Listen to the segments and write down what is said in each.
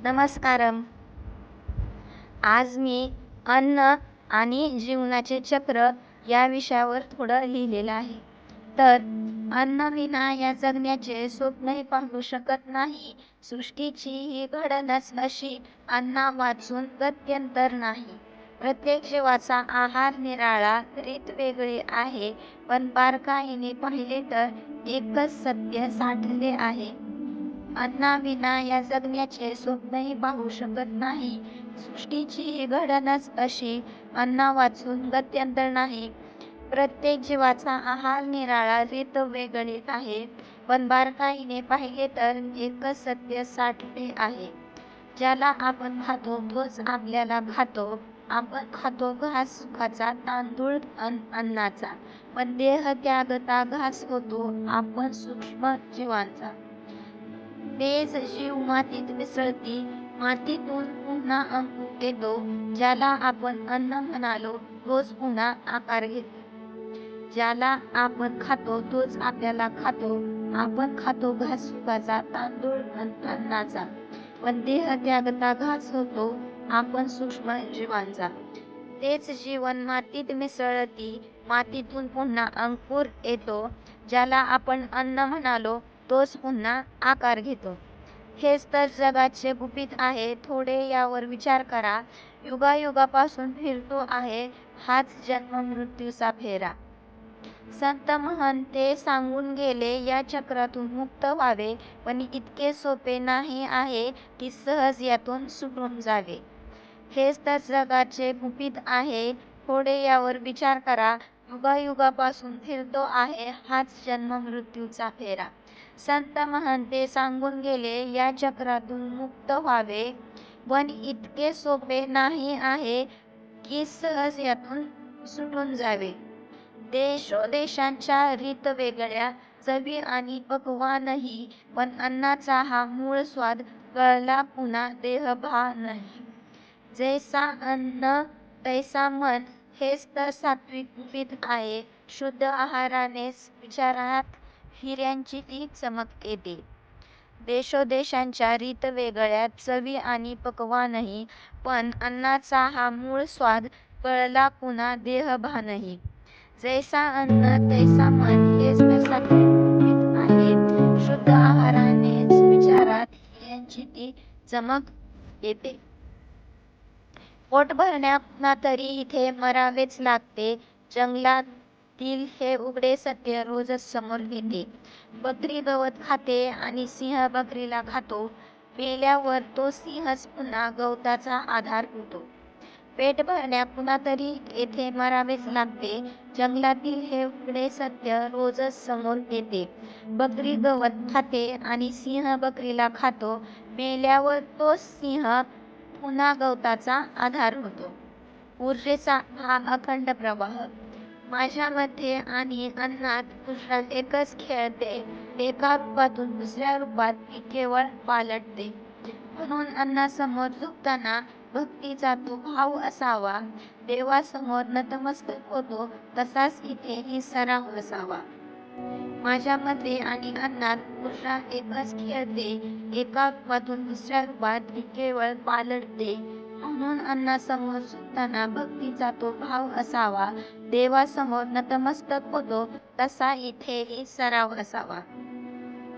नमस्कारम. आज मी अन्न आणि जीवनाचे चक्र या विषयावर थोडं लिहिलेलं आहे. तर अन्नाविना या जगण्याचे स्वप्नही पाहू शकत नाही. सृष्टीची ही घडणच अशी, अन्ना वाचून गत्यंतर नाही. प्रत्येक जीवाचा आहार निराळा, रीत वेगळी आहे, पण बारकाईने पाहिले तर एकच सत्य साठले आहे. अन्नाविना या जगण्याचे स्वप्नही पाहू शकत नाही. सृष्टीची ही घडणच अशी, अन्ना वाचून गत्यंतर नाही. प्रत्येक जीवाचा आहार निराळा, रीत वेगळी आहे, पण बारकाईने पाहिले तर एकच सत्य साठले आहे. ज्याला आपण खातो तोच आपल्याला खातो. आपण खातो घास सुखाचा, तांदूळ अन्नाचा, पण देह त्यागता घास होतो आपण सूक्ष्म जीवांचा. तेच जीव मातीत मिसळती, मातीतून पुन्हा अंकुर येतो. ज्याला आपण अन्न म्हणालो तोच पुन्हा आकार घेतो. ज्याला आपण खातो तोच आपल्याला खातो. आपण खातो घास सुखाचा, तांदूळ अन्नाचा, पण देह त्यागता घास होतो आपण सूक्ष्म जीवांचा. तेच जीवन मातीत मिसळती, मातीतून पुन्हा अंकुर येतो. ज्याला आपण अन्न म्हणालो तोच पुन्हा आकार घेतो. हेच तर जगाचे गुपित आहे, थोडे यावर विचार करा. युगायुगापासून फिरतो आहे हाच जन्म मृत्यूचा फेरा. संत महंत ते सांगून गेले या चक्रातून मुक्त व्हावे, पण इतके सोपे नाही आहे की सहज यातून सुटून जावे. हेच तर जगाचे गुपित आहे, थोडे यावर विचार करा. युगायुगापासून फिरतो आहे हाच जन्म मृत्यूचा फेरा. संत महंत ते सांगून गेले या चक्रातून मुक्त व्हावे, पण इतके सोपे नाही आहे की सहज यातून सुटून जावे. देशोदेशांच्या रीत वेगळ्या, चवी आणि पक्वानही, पण अन्नाचा हा मूळ स्वाद कळला पुन्हा देहभा नाही. जैसा अन्न तैसा मन, हेच तर सात्विक गुपित आहे. शुद्ध आहारानेच विचारात हिऱ्यांची ती चमक येते. देशोदेशांच्या रीत वेगळ्या, चवी आणि पक्वानही, पण अन्नाचा हा मूळ स्वाद कळला पुन्हा देहभा नाही. जैसा अन्न तैसा मन, हेच तर सात्विक गुपित आहे. शुद्ध आहारानेच विचारात हिऱ्यांची ती चमक येते. पोट भरण्यापुन्हा तरी इथे मरावेच लागते. जंगलातील हे उघडे सत्य रोजच समोर येते. बकरी गवत खाते आणि सिंह बकरीला खातो. मेल्यावर तो सिंहच पुन्हा गवताचा आधार होतो. पेट भरण्यापुन्हा तरी येथे मरावेच लागते. जंगलातील हे उघडे सत्य रोजच समोर येते. बकरी गवत खाते आणि सिंह बकरीला खातो. मेल्यावर तो सिंह पुन्हा गवताचा आधार होतो. ऊर्जेचा हा अखंड प्रवाह. माझ्यामध्ये आणि अन्नात ऊर्जा एकच खेळते. एका रूपातून दुसऱ्या रूपात ती केवळ पालटते. म्हणून अन्नासमोर झुकताना भक्तीचा तो भाव असावा. देवासमोर नतमस्तक होतो तसाच इथेही सराव असावा. माझ्यामध्ये आणि अन्नात ऊर्जा एकच खेळते. एका रूपातून दुसऱ्या रूपात ती केवळ पालटते. म्हणून अन्नासमोर झुकताना भक्तीचा तो भाव असावा. देवासमोर नतमस्तक होतो तसा इथेही सराव असावा.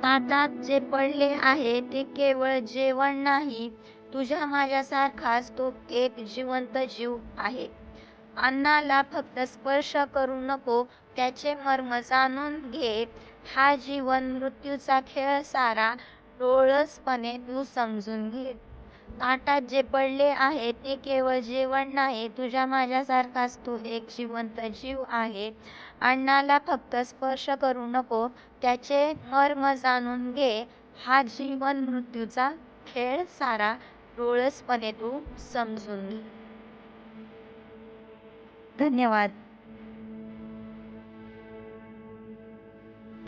ताटात जे पडले आहे ते केवळ जेवण नाही, तुझ्या माझ्यासारखाच तो एक जिवंत जीव आहे. अन्नाला फक्त स्पर्श करू नको, त्याचे मर्म जाणून घे. हा जीवन मृत्यूचा खेळ सारा, डोळसपणे तू समजून घे. ताटात जे पडले आहे ते केवळ जेवण नाही, तुझ्या माझ्यासारखाच तो एक जिवंत जीव आहे. अन्नाला फक्त स्पर्श करू नको, त्याचे मर्म जाणून घे. हा जीवन मृत्यूचा खेळ सारा, डोळसपणे तू समजून घे. धन्यवाद.